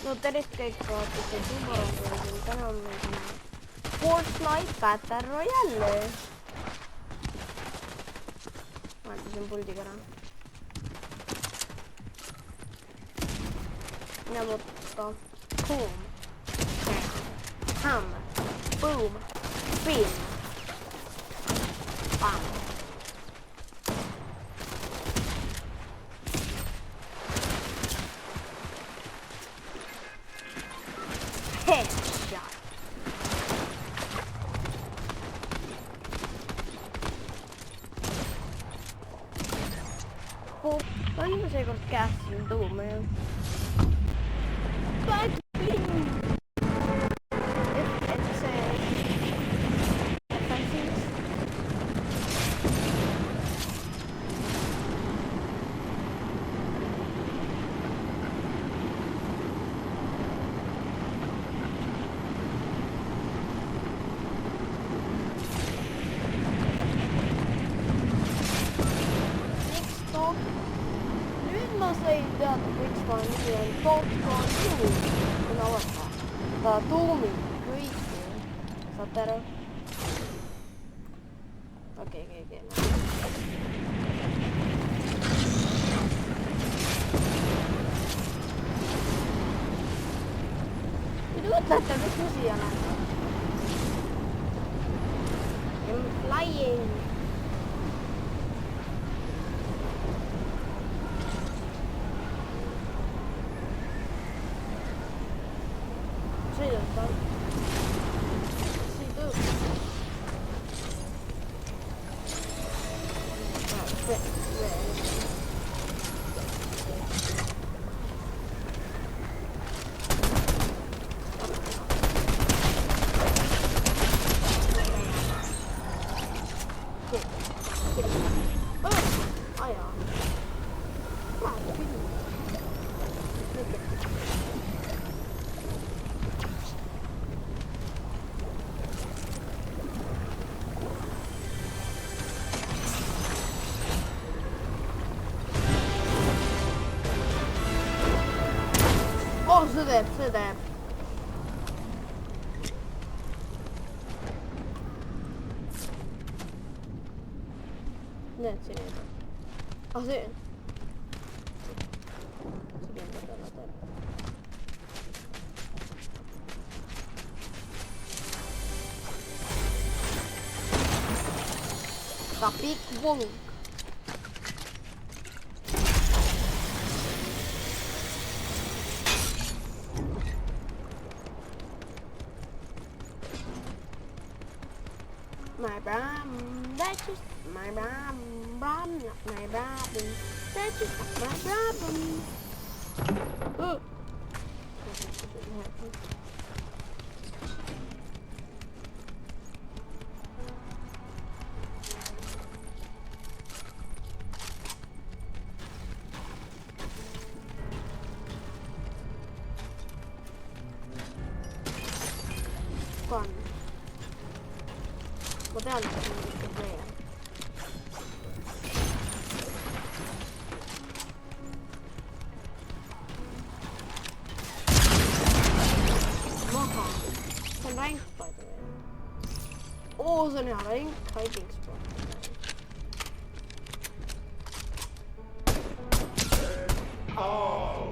No tervetuloa sitten Tumoron tänään on Fortnite Battle Royale. Mä sen pultikaran. Ja mutta boom, ham, boom, spin, bam. Headshot. Onko se kun käsin tuumeen? Backbling! Et se... TikTok. Nyt mä seitän TikTokin nimen Totkaan Tuumi. Kun aloittaa. Tää Tuumi. Kuitiin. Satero. Okei. Nyt lähtee susia näin. I'm flying.哦，是的。那这个，哦对，这边的。Big Wong. My bram, that's just my bram, not my bram, that's just my bram. Oh. Fun. What else is there? Moha. Sen rank by the way. Oh, sen har rank hiding spot. Oh.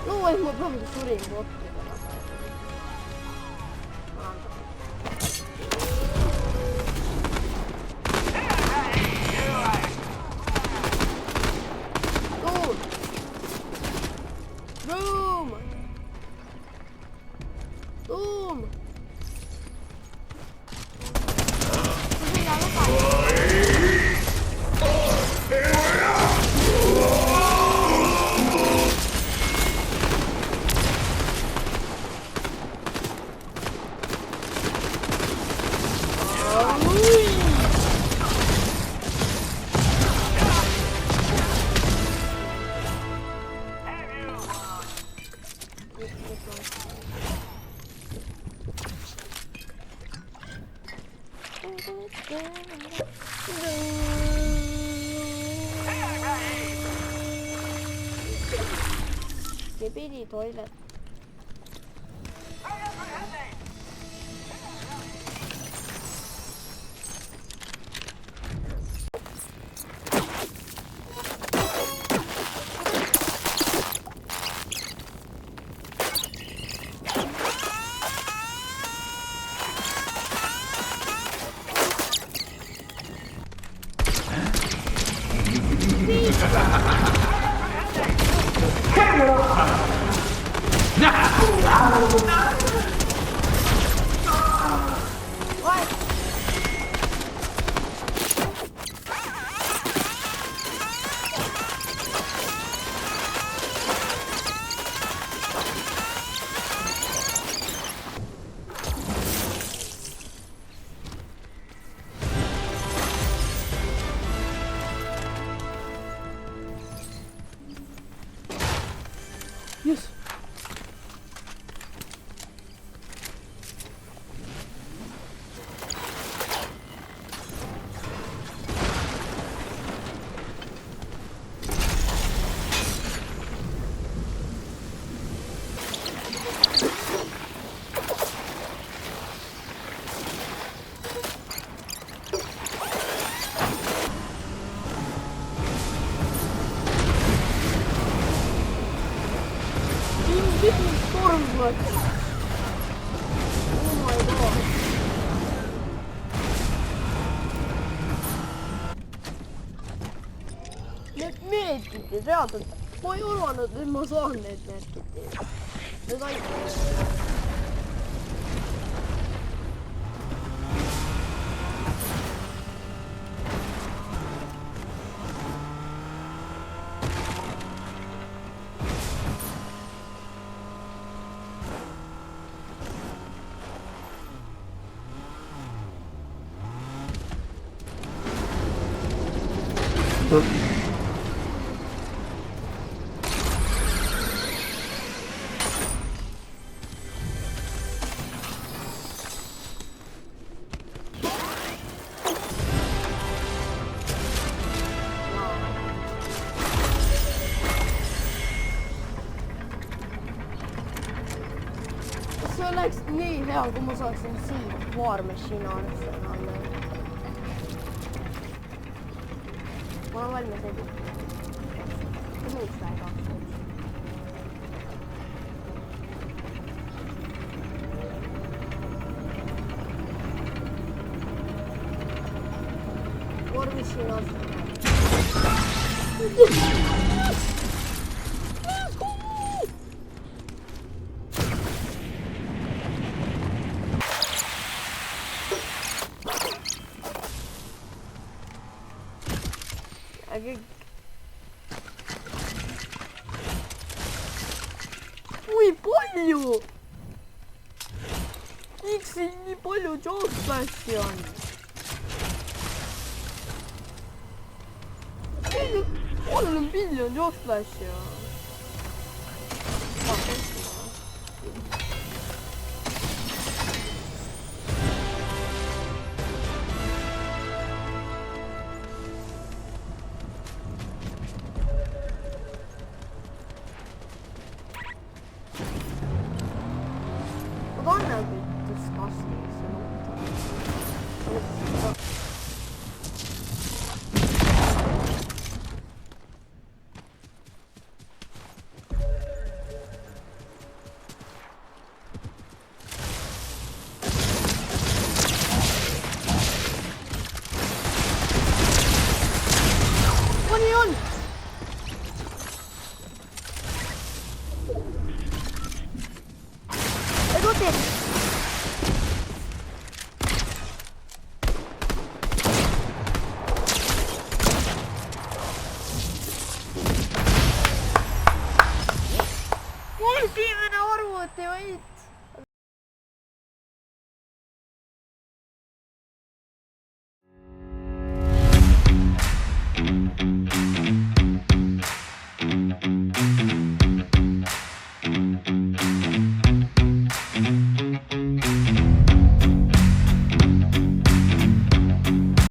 no ei ma praegu surin kohtadele. Boom! Skibidi toilet. Yes. Stormwatch. Oh my god. Need meetid reaalselt. Ma ei arvanud, et ma saan need meetid. Need aitavad. See oleks nii hea, kui ma saaksin siit War Machine arsenali. Ma olen valmis edasi. Miks sa ei tahaks? War Machine arsenali. Kui palju? Miks siin nii palju jooslassi on? 3 miljon jooslassi on. On a bit disgusting. do it.